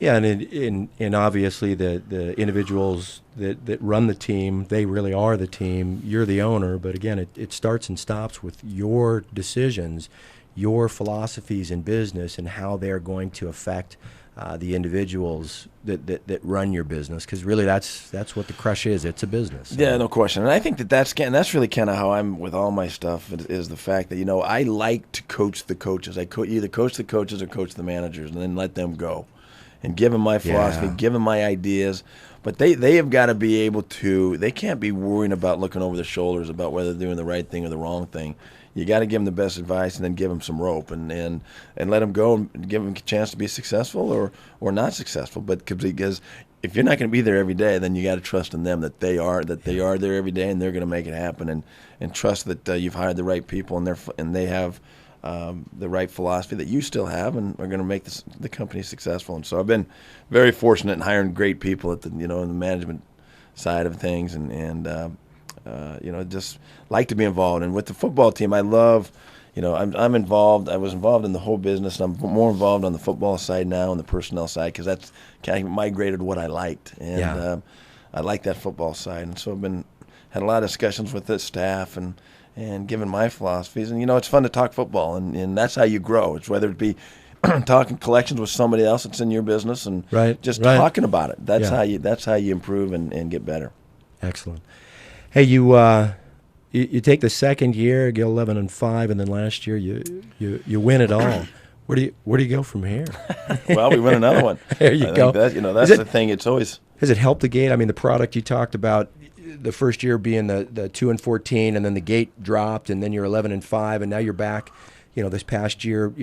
Yeah, and obviously the individuals that run the team, they really are the team. You're the owner, but again, it starts and stops with your decisions, your philosophies in business, and how they're going to affect the individuals that run your business. Because really, that's what the Crush is. It's a business. Yeah, no question. And I think that's really kind of how I'm with all my stuff is the fact that I like to coach the coaches. I either coach the coaches or coach the managers, and then let them go. And give them my philosophy, give them my ideas. But they have got to be able to, they can't be worrying about looking over their shoulders about whether they're doing the right thing or the wrong thing. You got to give them the best advice and then give them some rope and let them go and give them a chance to be successful or not successful. But because if you're not going to be there every day, then you got to trust in them that they are there every day and they're going to make it happen and trust that you've hired the right people and they have the right philosophy that you still have and are going to make the company successful. And so I've been very fortunate in hiring great people at the in the management side of things and just like to be involved. And with the football team, I love, I'm involved. I was involved in the whole business. I'm more involved on the football side now and the personnel side because that's kind of migrated what I liked. And I like that football side. And so I've had a lot of discussions with the staff and given my philosophies. And, it's fun to talk football, and that's how you grow. It's whether it be talking collections with somebody else that's in your business and talking about it. That's how you improve and get better. Excellent. Hey, you take the second year, get 11-5, and then last year you win it all. Where do you go from here? Well, we win another one. There you go. That's the thing. It's always. Has it helped the gate? I mean, the product you talked about, the first year being the 2-14, and then the gate dropped, and then you're 11-5, and now you're back. This past year,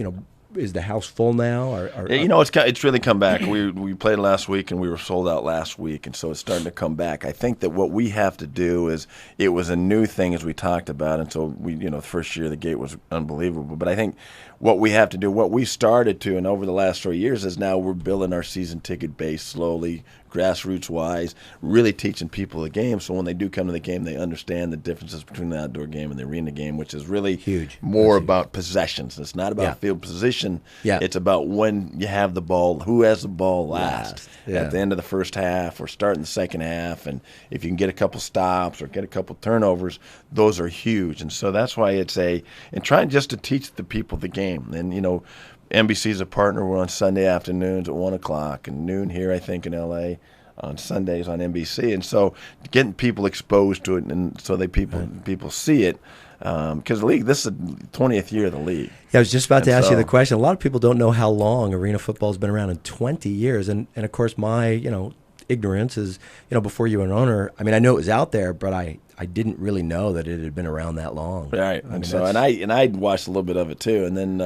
is the house full now? It's really come back. We played last week and we were sold out last week, and so it's starting to come back. I think that what we have to do is, it was a new thing as we talked about, and so we, the first year the gate was unbelievable. But I think what we have to do, what we started to, and over the last 3 years, is now we're building our season ticket base slowly, grassroots wise, really teaching people the game. So when they do come to the game, they understand the differences between the outdoor game and the arena game, which is really huge. More about possessions. It's not about field position. Yeah. It's about when you have the ball, who has the ball last at the end of the first half or starting the second half. And if you can get a couple stops or get a couple turnovers, those are huge. And so that's why and trying just to teach the people the game. And, NBC's a partner. We're on Sunday afternoons at 1 o'clock and noon here, I think, in L.A. on Sundays on NBC. And so getting people exposed to it and so that people see it. Because the league, this is the 20th year of the league. Yeah, I was just about to ask you the question. A lot of people don't know how long arena football has been around, in 20 years. And of course, my, ignorance is, before you were an owner, I mean, I knew it was out there, but I didn't really know that it had been around that long. Right. I watched a little bit of it too, and then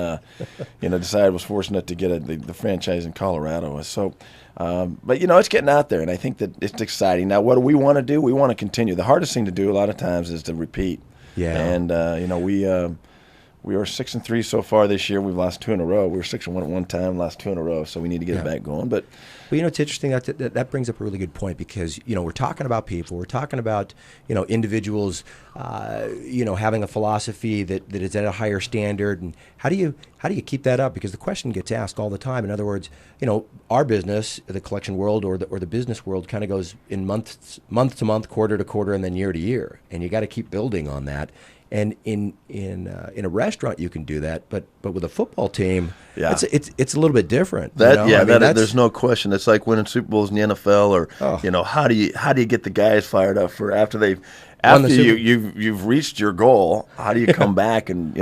decided I was fortunate to get the franchise in Colorado. So, but it's getting out there, and I think that it's exciting. Now, what do we want to do? We want to continue. The hardest thing to do a lot of times is to repeat. Yeah. And we are 6-3 so far this year. We've lost 2 in a row. We were 6-1 at one time, lost 2 in a row. So we need to get it back going. But it's interesting that brings up a really good point because we're talking about people, we're talking about individuals, having a philosophy that is at a higher standard, and how do you keep that up? Because the question gets asked all the time. In other words, our business, the collection world or the business world, kind of goes in month to month, quarter to quarter, and then year to year, and you got to keep building on that. And in a restaurant you can do that, but with a football team, it's a little bit different. There's no question. It's like winning Super Bowls in the NFL, or how do you get the guys fired up for after you've reached your goal? How do you come back and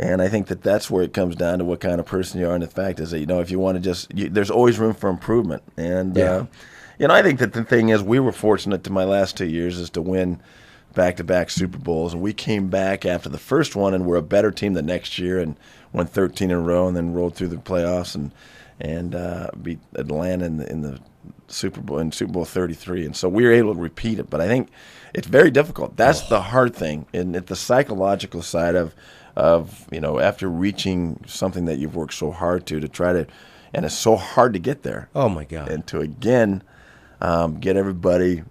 And I think that's where it comes down to what kind of person you are. And the fact is that if you want to there's always room for improvement. And I think that the thing is, we were fortunate to my last 2 years is to win back-to-back Super Bowls, and we came back after the first one and were a better team the next year and won 13 in a row and then rolled through the playoffs and beat Atlanta in the Super Bowl 33. And so we were able to repeat it, but I think it's very difficult. That's the hard thing, and at the psychological side of after reaching something that you've worked so hard to try to, and it's so hard to get there. Oh my God! And to again get everybody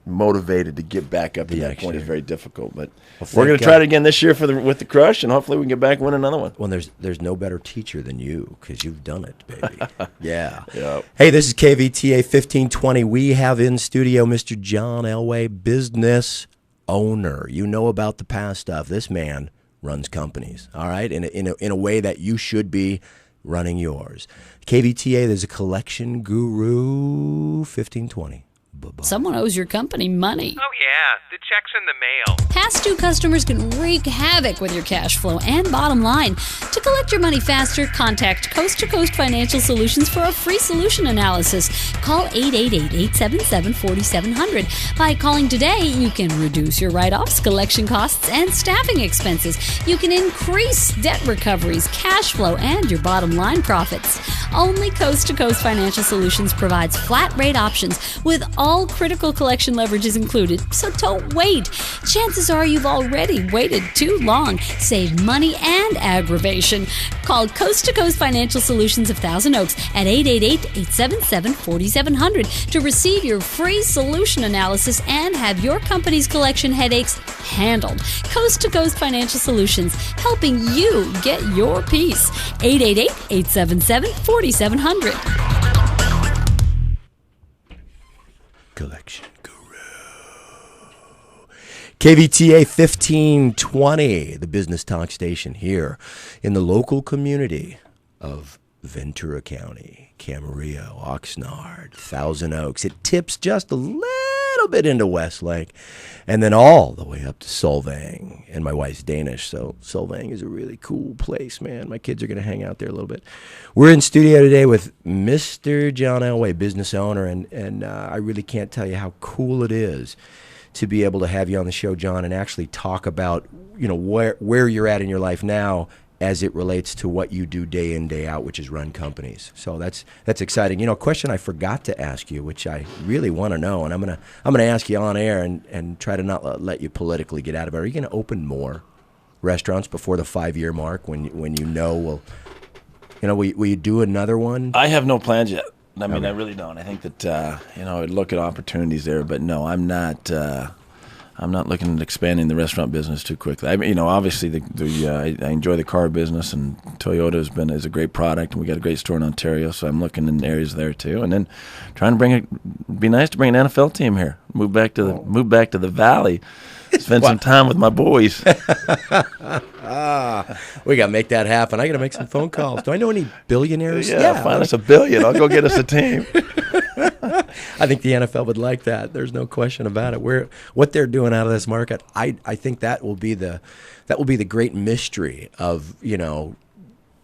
motivated to get back up to that next point is year. very difficult. But Well, we're going thank to try God. it again this year with the Crush, and hopefully we can get back and win another one. Well, there's no better teacher than you because you've done it, baby. Yeah. Yep. Hey, this is KVTA 1520. We have in studio Mr. John Elway, business owner. You know about the past stuff. This man runs companies, all right, in a way that you should be running yours. KVTA, there's a collection guru 1520. Bye-bye. Someone owes your company money. Oh, yeah, the check's in the mail. Past due customers can wreak havoc with your cash flow and bottom line. To collect your money faster, contact Coast to Coast Financial Solutions for a free solution analysis. Call 888-877-4700. By calling today, you can reduce your write-offs, collection costs, and staffing expenses. You can increase debt recoveries, cash flow, and your bottom line profits. Only Coast to Coast Financial Solutions provides flat rate options with all critical collection leverages included, so don't wait. Chances are you've already waited too long. Save money and aggravation. Call Coast to Coast Financial Solutions of Thousand Oaks at 888-877-4700 to receive your free solution analysis and have your company's collection headaches handled. Coast to Coast Financial Solutions, helping you get your piece. 888-877-4700. Collection Guru. KVTA 1520, the business talk station here in the local community of Ventura County, Camarillo, Oxnard, Thousand Oaks. It tips just a little bit into Westlake and then all the way up to Solvang. And my wife's Danish, so Solvang is a really cool place, man. My kids are going to hang out there a little bit. We're in studio today with Mr. John Elway, business owner, and I really can't tell you how cool it is to be able to have you on the show, John, and actually talk about, you know, where you're at in your life now as it relates to what you do day in, day out, which is run companies. So that's exciting. You know, a question I forgot to ask you, which I really want to know, and I'm gonna ask you on air and try to not let you politically get out of it. Are you going to open more restaurants before the 5-year mark when you know, will you do another one? I have no plans yet. I mean, I really don't. I think that I'd look at opportunities there, but no, I'm not looking at expanding the restaurant business too quickly. I mean, obviously I enjoy the car business, and Toyota is a great product, and we got a great store in Ontario, so I'm looking in areas there too, and then trying to be nice to bring an NFL team here, move back to the Valley, spend some time with my boys. We got to make that happen. I got to make some phone calls. Do I know any billionaires? Yeah, find us $1 billion. I'll go get us a team. I think the NFL would like that. There's no question about it. What they're doing out of this market, I think that will be the great mystery of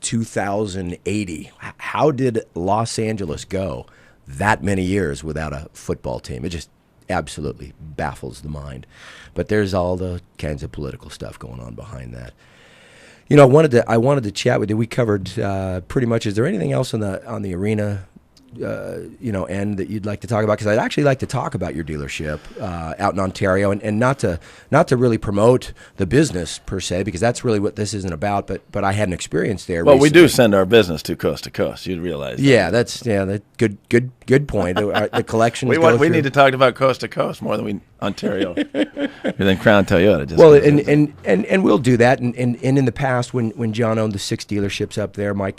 2080. How did Los Angeles go that many years without a football team? It just absolutely baffles the mind. But there's all the kinds of political stuff going on behind that. I wanted to chat with you. We covered pretty much. Is there anything else on the arena end that you'd like to talk about? Because I'd actually like to talk about your dealership out in Ontario, and not to really promote the business per se, because that's really what this isn't about. But I had an experience there. Well, recently. we do send our business to coast to coast. You'd realize. Yeah, that's good point. The collections. We need to talk about coast to coast more than Ontario, than Crown Toyota. Well, and we'll do that. And in the past, when John owned the 6 dealerships up there, my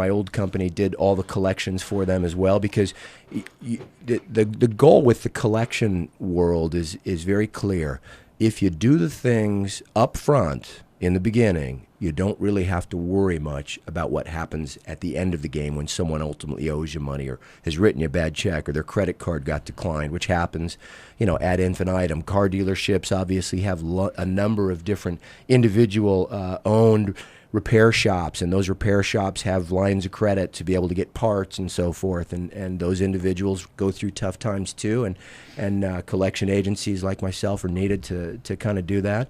old company, did all the collections for them as well, because the goal with the collection world is very clear. If you do the things up front in the beginning, you don't really have to worry much about what happens at the end of the game when someone ultimately owes you money or has written you a bad check or their credit card got declined, which happens, ad infinitum. Car dealerships obviously have a number of different individual owned repair shops, and those repair shops have lines of credit to be able to get parts and so forth, and those individuals go through tough times too, and collection agencies like myself are needed to kind of do that.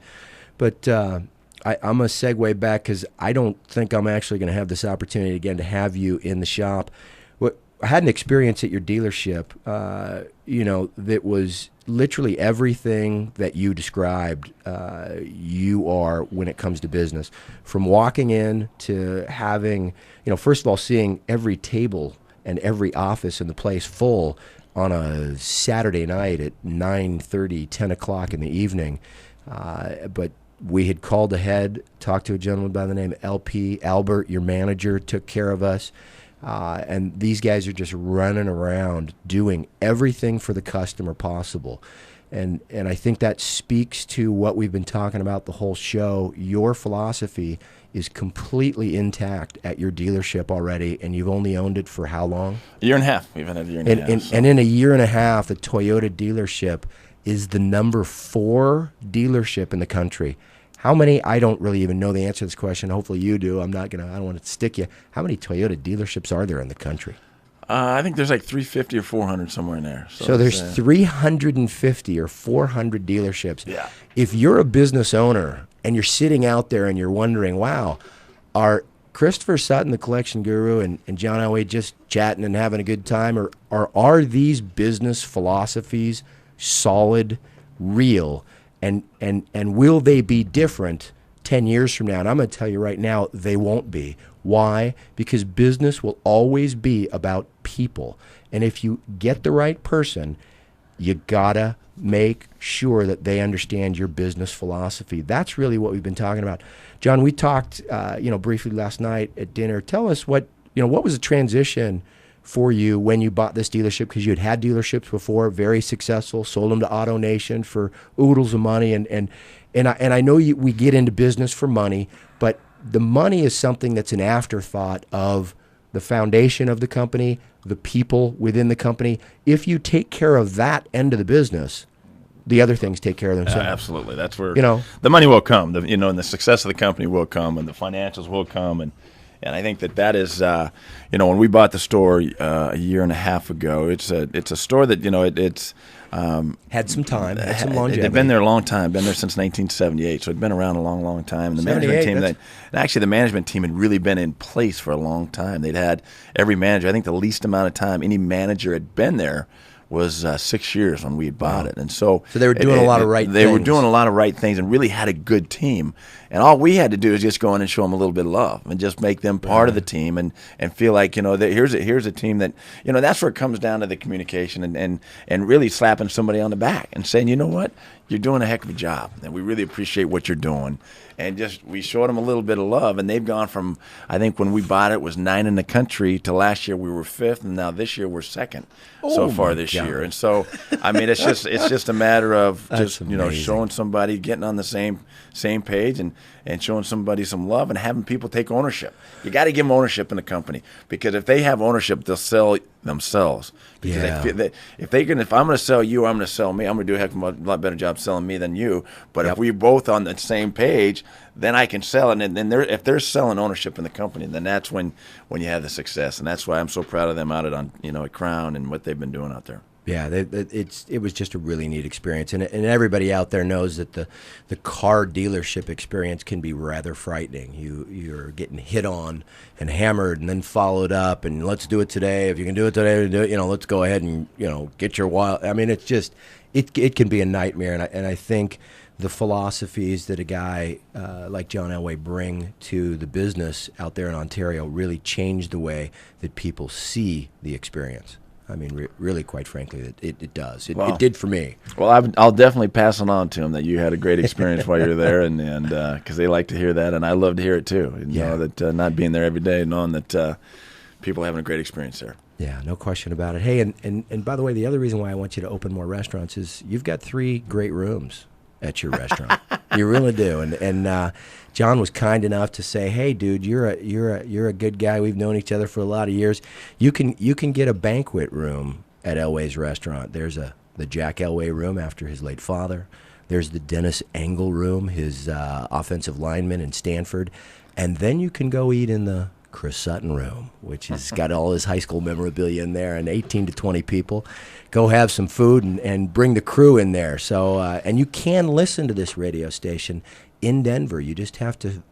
But I'm going to segue back, because I don't think I'm actually going to have this opportunity again to have you in the shop. I had an experience at your dealership, that was literally everything that you described. You are when it comes to business, from walking in to having, first of all, seeing every table and every office in the place full on a Saturday night at 9:30, 10 o'clock in the evening. But we had called ahead, talked to a gentleman by the name of LP, Albert, your manager, took care of us. And these guys are just running around doing everything for the customer possible. And I think that speaks to what we've been talking about the whole show. Your philosophy is completely intact at your dealership already, and you've only owned it for how long? A year and a half. We've had a year and a half. And in a year and a half, the Toyota dealership is the number 4 dealership in the country. How many? I don't really even know the answer to this question. Hopefully you do. I don't want to stick you. How many Toyota dealerships are there in the country? I think there's like 350 or 400 somewhere in there. So there's 350 or 400 dealerships. Yeah. If you're a business owner and you're sitting out there and you're wondering, wow, are Christopher Sutton, the collection guru, and John Elway just chatting and having a good time, or are these business philosophies solid, real, and will they be different 10 years from now? And I'm going to tell you right now, they won't be. Why? Because business will always be about people. And if you get the right person, you gotta make sure that they understand your business philosophy. That's really what we've been talking about. John, we talked briefly last night at dinner. Tell us what was the transition for you when you bought this dealership, because you had dealerships before, very successful, sold them to Auto Nation for oodles of money, and I know we get into business for money, but the money is something that's an afterthought of the foundation of the company, the people within the company. If you take care of that end of the business, the other things take care of themselves. Absolutely. That's where the money will come, and the success of the company will come, and the financials will come, and I think that is, when we bought the store a year and a half ago, it's a store that it's had some time, had some longevity. They've been there a long time, been there since 1978, so it'd been around a long, long time. And the management team had really been in place for a long time. They'd had every manager. I think the least amount of time any manager had been there was 6 years when we bought it. And so they were doing a lot of right things. They were doing a lot of right things and really had a good team. And all we had to do is just go in and show them a little bit of love and just make them part of the team and feel like, that here's a team that, that's where it comes down to the communication and really slapping somebody on the back and saying, you know what, you're doing a heck of a job and we really appreciate what you're doing. And we showed them a little bit of love, and they've gone from, I think when we bought it was 9 in the country to last year we were 5th, and now this year we're 2nd so far this year. And so, I mean, it's just a matter of showing somebody, getting on the same page and showing somebody some love and having people take ownership. You got to give them ownership in the company, because if they have ownership, they'll sell themselves. Because if I'm going to sell you, I'm going to sell me. I'm going to do a heck of a lot better job selling me than you. But if we're both on the same page, then I can sell it. And if they're selling ownership in the company, then that's when you have the success. And that's why I'm so proud of them out at Crown and what they've been doing out there. Yeah, it was just a really neat experience, and everybody out there knows that the car dealership experience can be rather frightening. You're getting hit on and hammered, and then followed up, and let's do it today. If you can do it today, do it. Let's go ahead and get your wild. I mean, it's just it can be a nightmare, and I think the philosophies that a guy like John Elway bring to the business out there in Ontario really change the way that people see the experience. I mean, really, quite frankly, it does. It did for me. Well, I'll definitely pass it on to them that you had a great experience while you were there, and because they like to hear that, and I love to hear it too. Know that not being there every day, knowing that people are having a great experience there. Yeah, no question about it. Hey, and by the way, the other reason why I want you to open more restaurants is you've got 3 great rooms at your restaurant. You really do. And John was kind enough to say, "Hey, dude, you're a good guy. We've known each other for a lot of years. You can get a banquet room at Elway's restaurant. There's the Jack Elway room after his late father. There's the Dennis Engel room, his offensive lineman in Stanford, and then you can go eat in the Chris Sutton room, which has got all his high school memorabilia in there, and 18 to 20 people. Go have some food and bring the crew in there. So and you can listen to this radio station in Denver. You just have to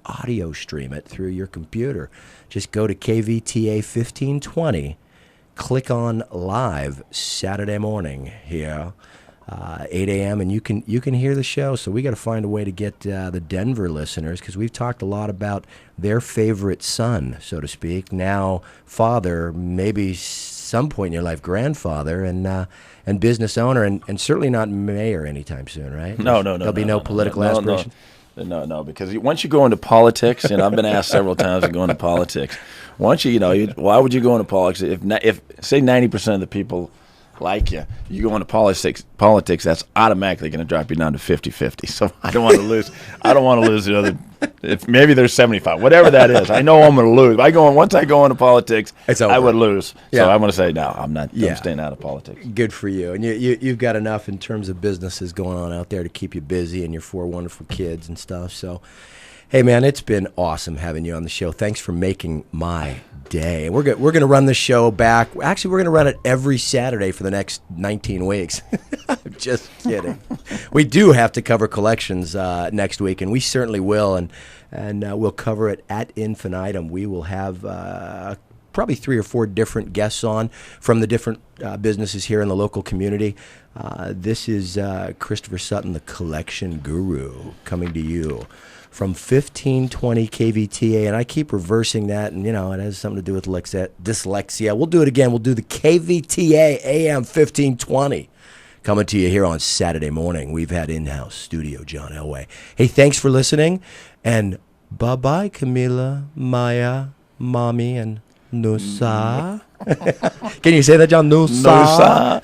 audio stream it through your computer. Just go to KVTA 1520, click on live Saturday morning here, 8 a.m., and you can hear the show. So we got to find a way to get the Denver listeners, because we've talked a lot about their favorite son, so to speak, now father, maybe some point in your life grandfather and business owner, and certainly not mayor anytime soon, right? No. There'll be no political aspiration. No, because once you go into politics, and I've been asked several times to go into politics. Once why would you go into politics if say 90% of the people like you go into politics, that's automatically going to drop you down to 50-50. So I don't want to lose. I don't want to lose the other. If maybe there's 75, whatever that is. I know I'm going to lose. Once I go into politics, I would lose. Yeah. So I'm going to say no. I'm not. I'm staying out of politics. Good for you. And you've got enough in terms of businesses going on out there to keep you busy, and your 4 wonderful kids and stuff. So, hey man, it's been awesome having you on the show. Thanks for making my day. We're going to run the show back. Actually, we're going to run it every Saturday for the next 19 weeks. Just kidding. We do have to cover collections next week, and we certainly will. And we'll cover it ad infinitum. We will have probably 3 or 4 different guests on from the different businesses here in the local community. This is Christopher Sutton, the collection guru, coming to you from 1520 KVTA, and I keep reversing that, and it has something to do with dyslexia. We'll do it again. We'll do the KVTA AM 1520 coming to you here on Saturday morning. We've had in-house studio John Elway. Hey, thanks for listening, and bye-bye, Camila, Maya, Mommy, and Nusa. Can you say that, John? Nusa.